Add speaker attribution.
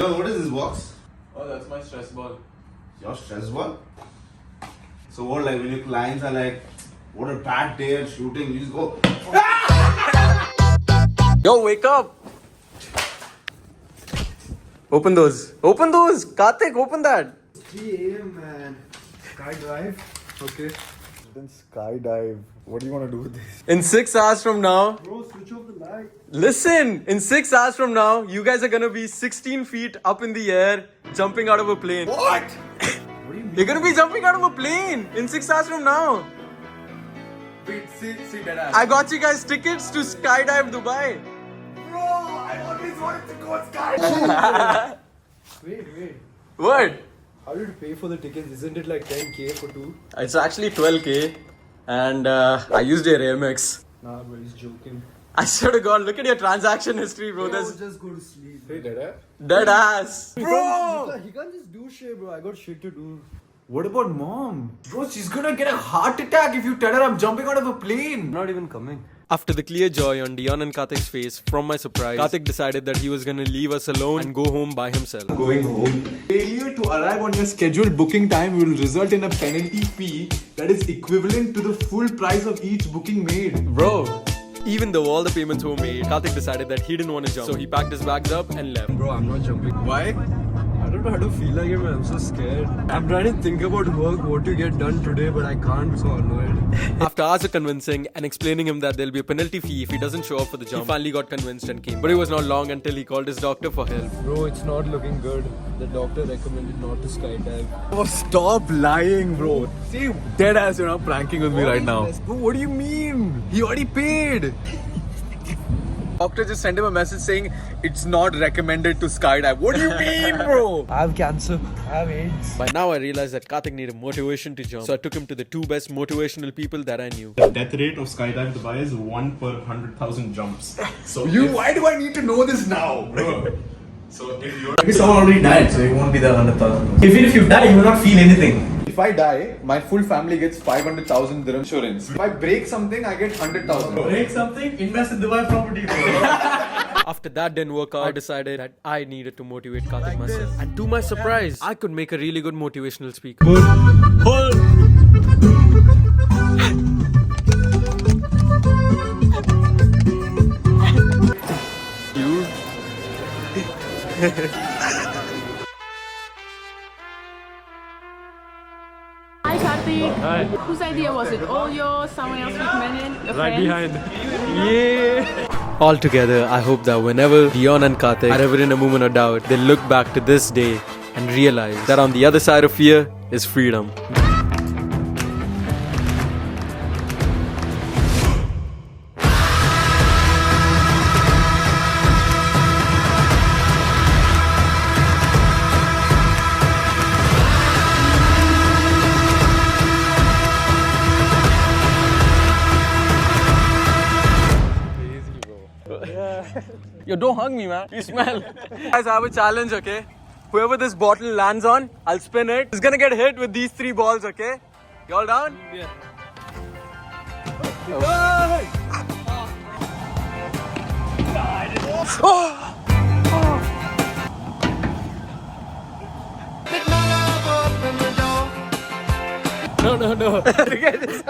Speaker 1: Yo, what is this box?
Speaker 2: Oh, that's my stress ball.
Speaker 1: Your stress ball? So what, like when your clients are like, what a bad day at shooting, you just go,
Speaker 3: Yo, wake up! Open those. Open those! Karthik, open that!
Speaker 4: 3 a.m. man. Skydive? Okay. Then skydive. What do you want to do with this?
Speaker 3: In 6 hours from now,
Speaker 4: Bro, switch off the light.
Speaker 3: listen! In 6 hours from now, you guys are gonna be 16 feet up in the air, jumping out of a plane.
Speaker 1: what?
Speaker 4: What do you mean?
Speaker 3: You're gonna be jumping out of a plane in 6 hours from now.
Speaker 1: Wait, see that
Speaker 3: I got you guys tickets to Skydive Dubai.
Speaker 1: Bro, I always wanted to go sky.
Speaker 4: Wait.
Speaker 3: What?
Speaker 4: How did you pay for the tickets? Isn't it like 10k for two?
Speaker 3: It's actually 12k, and I used your Amex.
Speaker 4: Nah, bro, he's joking.
Speaker 3: I swear to God, look at your transaction history, bro. There's
Speaker 4: just go to sleep. Hey, Dada.
Speaker 3: dead ass.
Speaker 4: He can't just do shit, bro. I got shit to do. What about mom?
Speaker 2: Bro, she's gonna get a heart attack if you tell her I'm jumping out of a plane.
Speaker 4: I'm not even coming.
Speaker 3: After the clear joy on Dion and Karthik's face from my surprise, Karthik decided that he was gonna leave us alone and go home by himself.
Speaker 1: Going home.
Speaker 2: Failure to arrive on your scheduled booking time will result in a penalty fee that is equivalent to the full price of each booking made.
Speaker 3: Bro, even though all the payments were made, Karthik decided that he didn't want to jump. So he packed his bags up and left.
Speaker 4: Bro, I'm not jumping.
Speaker 3: Why?
Speaker 4: I don't know how to feel like it, man. I'm so scared. I'm trying to think about work, what to get done today, but I can't. So annoyed.
Speaker 3: After hours of convincing and explaining him that there'll be a penalty fee if he doesn't show up for the jump, he finally got convinced and came. But it was not long until he called his doctor for help.
Speaker 4: Bro, it's not looking good. The doctor recommended not to skydive.
Speaker 2: Oh, stop lying, bro. See, dead ass, you're not pranking with me right now. Bro, what do you mean? He already paid. Doctor just sent him a message saying it's not recommended to skydive. What do you mean, bro?
Speaker 4: I have cancer. I have AIDS.
Speaker 3: By now I realized that Karthik needed motivation to jump. So I took him to the two best motivational people that I knew.
Speaker 5: The death rate of Skydive Dubai is 1 per 100,000 jumps. So
Speaker 2: Why do I need to know this now?
Speaker 5: bro, so if you're
Speaker 6: Maybe someone already died, so it won't be the 100,000. Even if you die, you will not feel anything.
Speaker 2: If I die, my full family gets 500,000 dirham insurance. If I break something, I get 100,000.
Speaker 6: Break something, invest in Dubai property.
Speaker 3: After that didn't work out, I decided that I needed to motivate Karthik myself. And to my surprise, I could make a really good motivational speaker.
Speaker 7: Hi Karthik. Hi. Whose idea was it? All yours? Someone else recommended? Your
Speaker 3: Right
Speaker 7: friends?
Speaker 3: behind. Yeah. Altogether, I hope that whenever Dion and Karthik are ever in a moment of doubt, they look back to this day and realize that on the other side of fear is freedom. Yo, don't hug me, man. You smell. Guys, I have a challenge, okay? Whoever this bottle lands on, I'll spin it. It's gonna get hit with these 3 balls, okay? You all down? Yeah. No. Look at this.